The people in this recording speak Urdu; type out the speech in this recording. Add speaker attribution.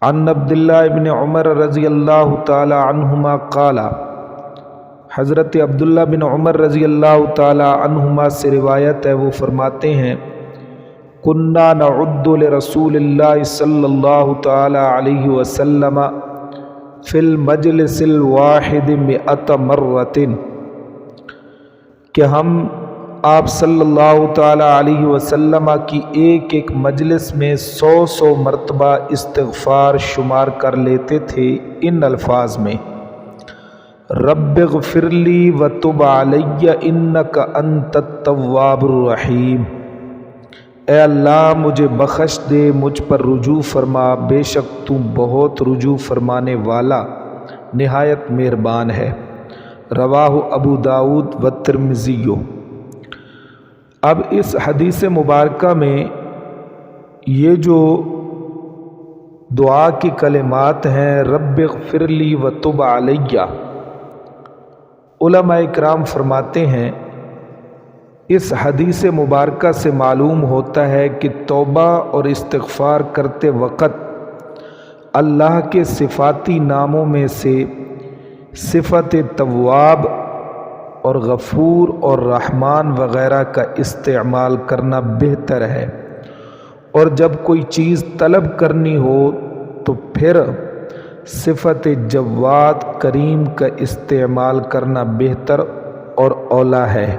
Speaker 1: عن عبداللہ ابن عمر رضی اللہ تعالی عنہما قال، حضرت عبداللہ بن عمر رضی اللہ تعالی عنہما سے روایت ہے، وہ فرماتے ہیں کنا نعد لرسول اللہ صلی اللہ تعالی علیہ وسلم فی المجلس الواحد 100 مرۃ، کہ ہم آپ صلی اللہ تعالی علیہ وسلم کی ایک ایک مجلس میں 100 مرتبہ استغفار شمار کر لیتے تھے ان الفاظ میں: رب اغفر لی وتب علی انک انت التواب الرحیم، اے اللہ مجھے بخش دے، مجھ پر رجوع فرما، بے شک تو بہت رجوع فرمانے والا نہایت مہربان ہے۔ رواہ ابو داؤد و ترمذی۔ اب اس حدیث مبارکہ میں یہ جو دعا کی کلمات ہیں رب اغفر لی وتب علی، علماء اکرام فرماتے ہیں اس حدیث مبارکہ سے معلوم ہوتا ہے کہ توبہ اور استغفار کرتے وقت اللہ کے صفاتی ناموں میں سے صفت تواب اور غفور اور رحمان وغیرہ کا استعمال کرنا بہتر ہے، اور جب کوئی چیز طلب کرنی ہو تو پھر صفت جواد کریم کا استعمال کرنا بہتر اور اولیٰ ہے۔